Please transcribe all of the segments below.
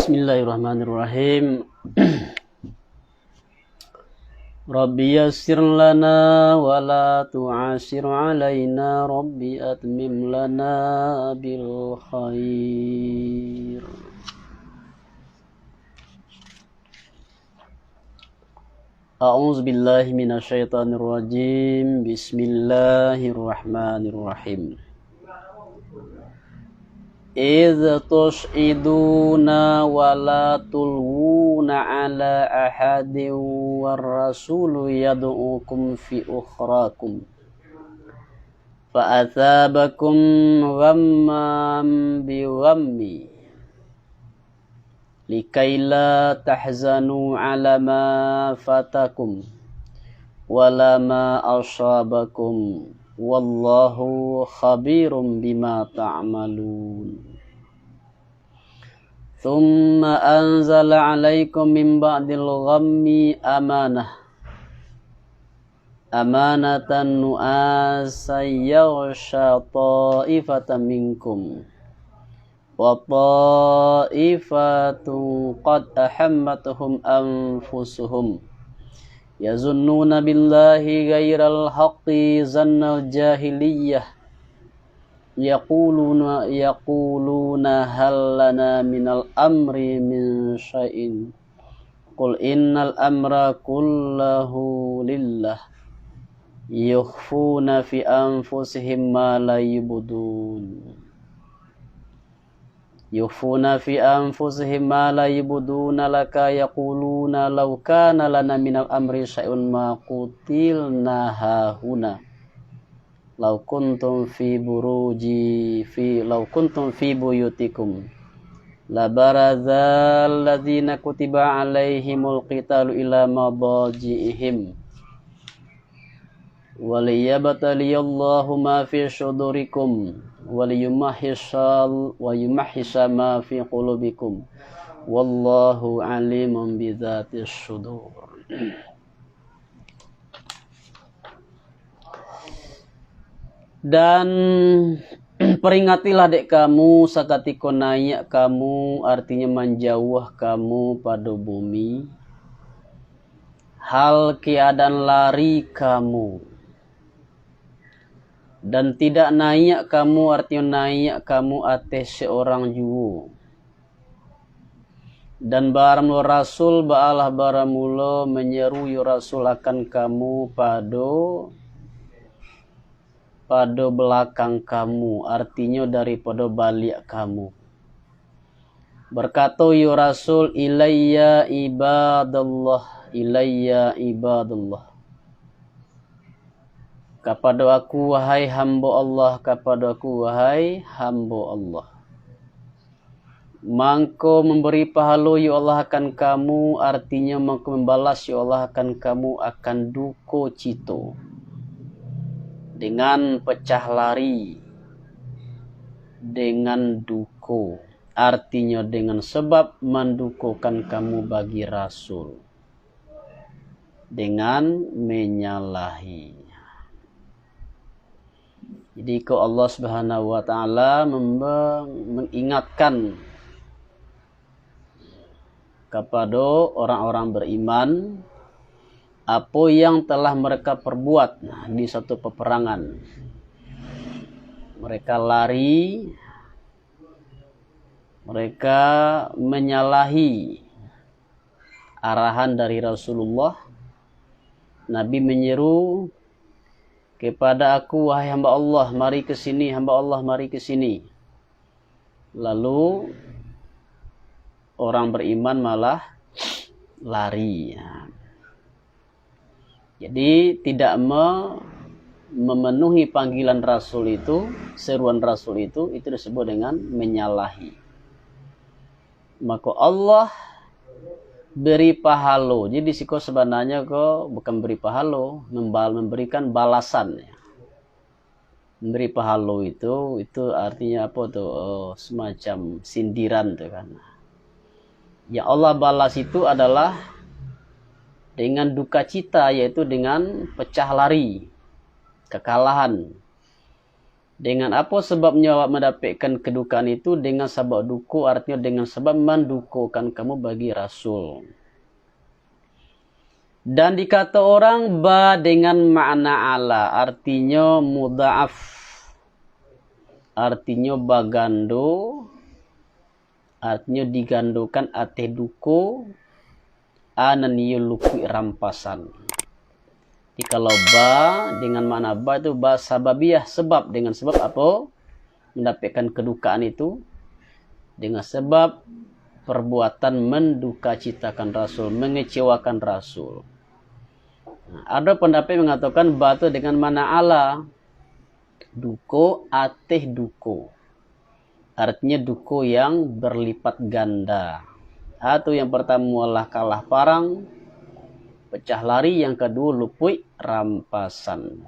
Bismillahirrahmanirrahim. Rabbi yassir lana wa la tu'asir alaina. Rabbi atmim lana bil khair. A'udzu billahi minasyaitonir rajim. Bismillahirrahmanirrahim. إذ تصعدون ولا تلوون على أحد والرسول يدعوكم في أخراكم فأثابكم غما بغم لكي لا تحزنوا على ما فاتكم ولا ما أصابكم Wallahu khabirum bima ta'malun. Thumma anzala alaikum min ba'dil ghammi amanatan nu'asan yaghsha ta'ifatan minkum wa ta'ifatun qad ahammatuhum anfusuhum yazunnuna billahi ghairal haqqi zannal jahiliyah yaquluna hal lana minal amri min syai'in qul innal amra kullahu lillah yukhfuna fi anfusihim ma la yubdun Yufuna fi anfusihim ma la yubduna laka yaquluna law kana lana minal amri syai'un ma qutilna hahuna law kuntum fi buyutikum la baradzal ladzina kutiba alaihimul qitalu ila madaji'ihim waliyabtaliyallahu ma fi syudurikum waliyumahhisa ma fi qulubikum wallahu alimun bidzatis sudur. Dan peringatilah dek kamu sakatiko naik kamu, artinya menjauh kamu pada bumi, hal keadaan lari kamu dan tidak naik kamu, artinya naik kamu atas seorang juwo. Dan baramul rasul ba'alah baramulo menyeru yu rasul akan kamu pada belakang kamu, artinya daripada balik kamu. Berkata yu rasul ilayya ibadallah, kepada aku wahai hamba Allah, kepada aku wahai hamba Allah. Mangko memberi pahala ya Allah akan kamu, artinya mangko membalas ya Allah akan kamu akan duko cito dengan pecah lari, dengan duko, artinya dengan sebab mendukukan kamu bagi Rasul, dengan menyalahi. Jadi kalau Allah Subhanahu wa taala mengingatkan kepada orang-orang beriman apa yang telah mereka perbuat di satu peperangan. Mereka lari, mereka menyalahi arahan dari Rasulullah. Nabi menyeru kepada aku, wahai hamba Allah, mari ke sini, hamba Allah, mari ke sini. Lalu orang beriman malah lari. Jadi tidak memenuhi panggilan Rasul itu, seruan Rasul itu disebut dengan menyalahi. Maka Allah beri pahala. Jadi siko sebenarnya kok bukan beri pahala, memberikan balasan. Memberi pahala itu artinya apa tuh? Semacam sindiran tuh kan. Yang Allah balas itu adalah dengan duka cita, yaitu dengan pecah lari, kekalahan. Dengan apa sebabnya awak mendapatkan kedukaan itu? Dengan sebab duku, artinya dengan sebab mendukukan kamu bagi Rasul. Dan dikata orang ba dengan makna ala, artinya mudha'af, artinya bagando, artinya digandokan ateh duko, ananiyo lukui rampasan. Jadi kalau ba dengan makna ba itu ba sababiyah, sebab, dengan sebab apa mendapatkan kedukaan itu? Dengan sebab perbuatan menduka citakan Rasul, mengecewakan Rasul. Nah, ada pendapat yang mengatakan batu dengan mana ala, duko ateh duko, artinya duko yang berlipat ganda. Atau yang pertama adalah kalah parang, pecah lari, yang kedua lupui rampasan.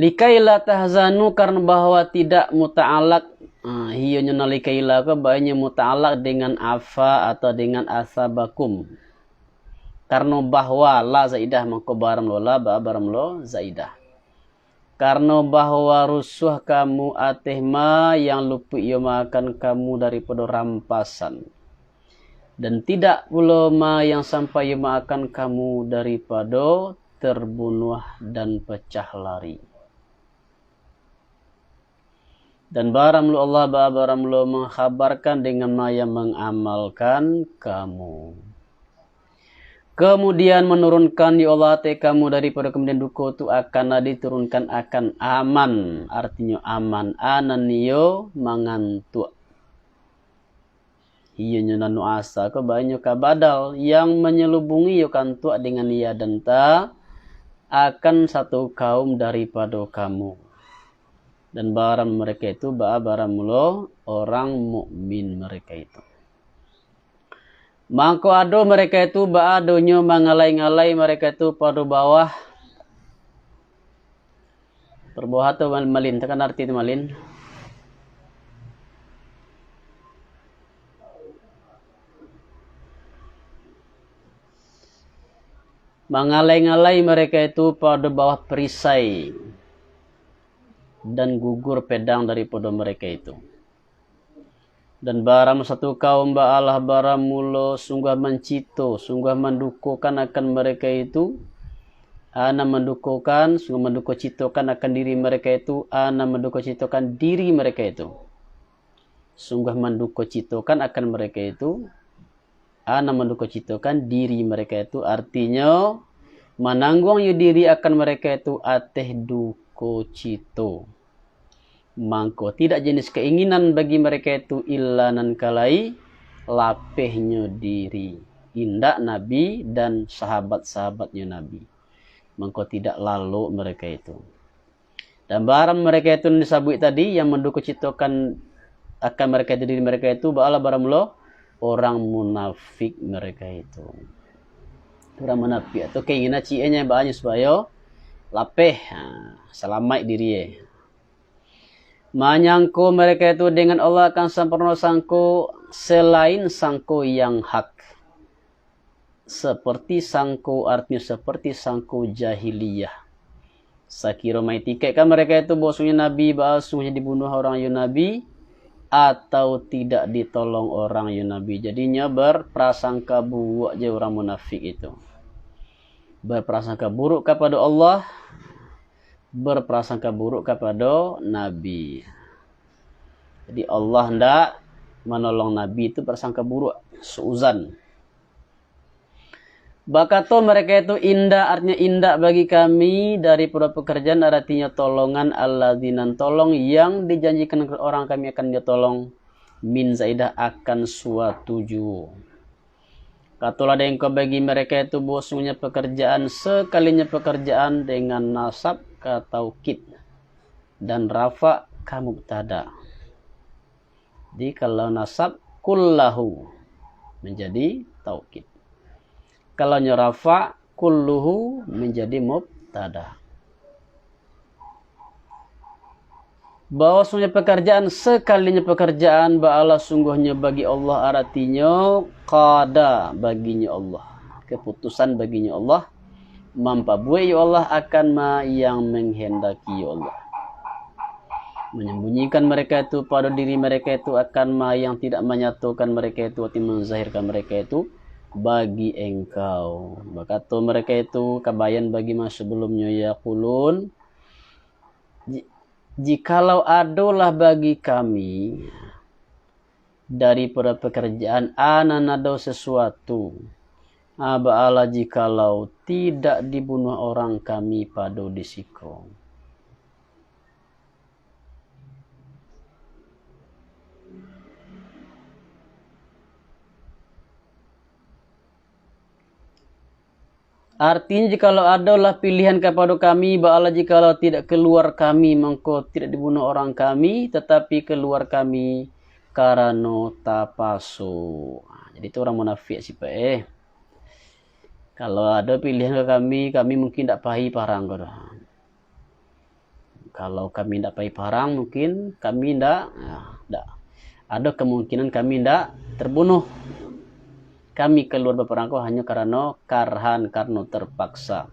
Likaila tahzanu, karena bahwa tidak muta'alak, hiyanya nalikaila ke bahanya muta'alak dengan afa atau dengan asabakum. Karena bahwa la zaidah mangko baram lo la ba baram lo zaidah. Karena bahwa rusuh kamu ateh ma yang luput ia makan kamu daripada rampasan. Dan tidak pula ma yang sampai ia makan kamu daripada terbunuh dan pecah lari. Dan baram lo Allah ba baram lo mengkhabarkan dengan ma yang mengamalkan kamu. Kemudian menurunkan ya Allah kamu daripada kemudian duka itu akan diturunkan akan aman, artinya aman, ananiyo mengantuk. Iyanya nanu asa ke banyak kabadal yang menyelubungi yo kantuk dengan ia dan ta akan satu kaum daripada kamu. Dan barang mereka itu barang mulo orang mukmin mereka itu. Mangko ado mereka itu baadonya mengalai-ngalai mereka itu pada bawah. Perbawah atau malin, tekan arti itu malin. Mengalai-ngalai mereka itu pada bawah perisai dan gugur pedang daripada mereka itu. Dan baram satu kaum ba'alah baram mulo sungguh mencito, sungguh mendukukan akan mereka itu. Ana mendukukan, sungguh mendukocitokan akan diri mereka itu. Ana mendukocitokan diri mereka itu. Sungguh mendukocitokan akan mereka itu. Ana mendukocitokan diri mereka itu. Artinya menanggung yu diri akan mereka itu ateh dukocito. Mangko tidak jenis keinginan bagi mereka itu illa nan kalai lapehnya diri. Indak Nabi dan sahabat-sahabatnya Nabi. Mangko tidak lalu mereka itu. Dan barang mereka itu disabui tadi yang mendukocitokan akan mereka diri mereka itu ba'ala baramullah orang munafik mereka itu. Orang munafik atau keinginan cienya banyak supaya lapeh, selamat diri ya. Menyangku mereka itu dengan Allah akan sempurna sangku selain sangku yang hak. Seperti sangku artinya seperti sangku jahiliyah. Sakira mai tiket kan mereka itu bahwasanya Nabi bahwasanya dibunuh orang ya Nabi atau tidak ditolong orang ya Nabi. Jadinya berprasangka buruk aja orang munafik itu. Berprasangka buruk kepada Allah, berprasangka buruk kepada Nabi. Jadi Allah hendak menolong Nabi itu bersangka buruk, suuzan. Bakato mereka itu indah, artinya indah bagi kami daripada pekerjaan, artinya tolongan alladzina tolong yang dijanjikan orang kami akan dia tolong min zaidah akan suatu ju. Katulah ada yang kau bagi mereka itu bosnya pekerjaan sekalinya pekerjaan dengan nasab ka taukid dan rafa ka mubtada. Jadi kalau nasab kullahu menjadi taukid. Kalau rafa kulluhu menjadi mubtada. Bahwasanya pekerjaan sekalinya pekerjaan ba'ala sungguhnya bagi Allah artinya qada baginya Allah. Keputusan baginya Allah. Mampabue ya Allah akan ma yang menghendaki ya Allah. menyembunyikan mereka itu pada diri mereka itu akan ma yang tidak menyatukan mereka itu atau menzahirkan mereka itu bagi engkau. Berkata mereka itu kabayan bagi mas sebelumnya yaqulun, jikalau adalah bagi kami daripada pekerjaan ananado sesuatu, aba'ala jikalau tidak dibunuh orang kami pada disiko. Artinya jikalau adalah pilihan kepada kami, ba'ala jikalau tidak keluar kami, mengko tidak dibunuh orang kami, tetapi keluar kami karena tapaso. Jadi itu orang munafik sih Pak. Kalau ada pilihan ke kami mungkin tidak pahi parang. Kalau kami tidak pahi parang, mungkin kami tidak. Ada kemungkinan kami tidak terbunuh. Kami keluar berperangko hanya karena karhan, karena terpaksa.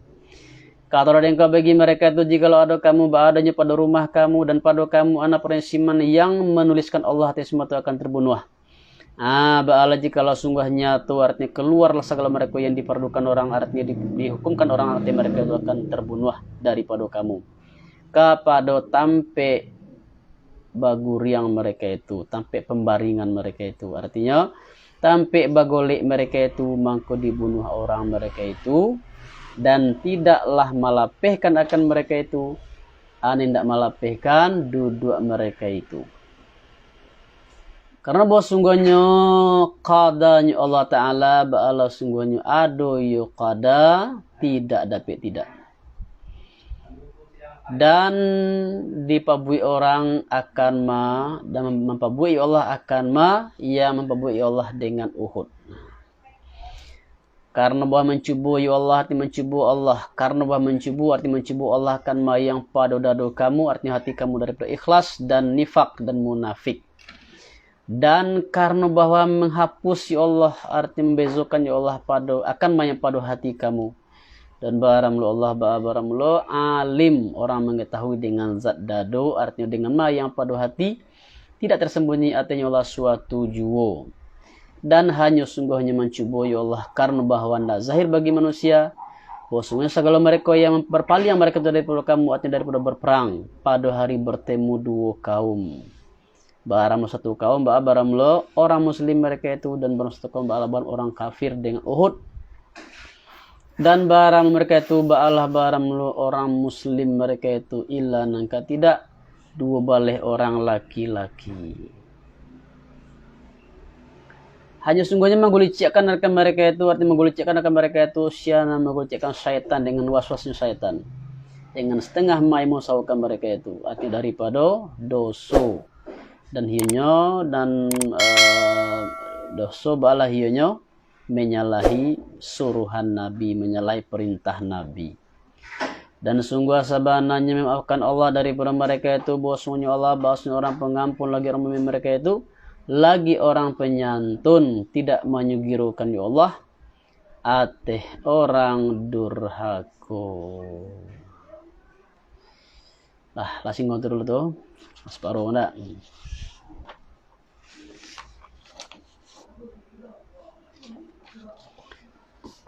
Kata orang engkau bagi mereka itu, jikalau ada kamu beradanya pada rumah kamu dan pada kamu anak perensiman yang menuliskan Allah hati semua itu akan terbunuh. Ba'ala jikalau sungguhnya itu artinya keluarlah segala mereka yang diperlukan orang, artinya dihukumkan orang, artinya mereka itu akan terbunuh daripada kamu. Kepada tampe baguriang mereka itu, tampe pembaringan mereka itu, artinya tampe bagolek mereka itu mangko dibunuh orang mereka itu, dan tidaklah malapehkan akan mereka itu, tidak malapehkan duduk mereka itu. Karena bahwa sungguhnya qadanya Allah Ta'ala, ba'ala sungguhnya ado yu qada, tidak dapat tidak. Dan dipabui orang akan ma, dan mempabui Allah akan ma, ia mempabui Allah dengan Uhud. Karena bahwa mencubu Allah arti mencubu Allah. Karena bahwa mencubu arti mencubu Allah akan ma yang pada dado kamu, artinya hati kamu daripada ikhlas dan nifak dan munafik. Dan karena bahwa menghapus ya Allah arti membezokan ya Allah pada akan ma yang pada hati kamu. Dan baramlu Allah baramlu alim, orang mengetahui dengan zat dado, artinya dengan ma yang pada hati tidak tersembunyi artinya Allah suatu juwo. Dan hanya sungguhnya mencuba ya Allah karena bahwa tidak zahir bagi manusia bahwa sungguhnya segala mereka yang berpaling mereka daripada kamu, artinya daripada berperang pada hari bertemu dua kaum. Baramlu satu kaum baramlu orang muslim mereka itu, dan baramlu satu kaum orang kafir dengan Uhud. Dan barang mereka itu ba'alah baramlu orang muslim mereka itu illa nangka tidak dua baleh orang laki-laki. Hanya sungguhnya menggulicikkan akan mereka itu, artinya menggulicikkan akan mereka itu syana, menggulicikkan syaitan dengan waswasnya syaitan, dengan setengah maimu saukan mereka itu, artinya daripada doso. Dan hiyo dan doso ba'alah hiyo menyalahi suruhan Nabi, menyalahi perintah Nabi. Dan sungguh sabananya memaafkan Allah daripada mereka itu, bahwasanya Allah bahwasanya orang pengampun lagi orang mukmin mereka itu, lagi orang penyantun, tidak menyugirukan ya Allah ateh orang durhako. Lasing ngotor dulu tuh separuh enggak.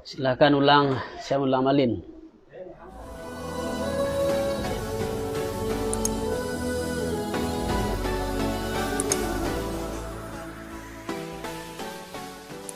Silakan ulang, saya ulang malin.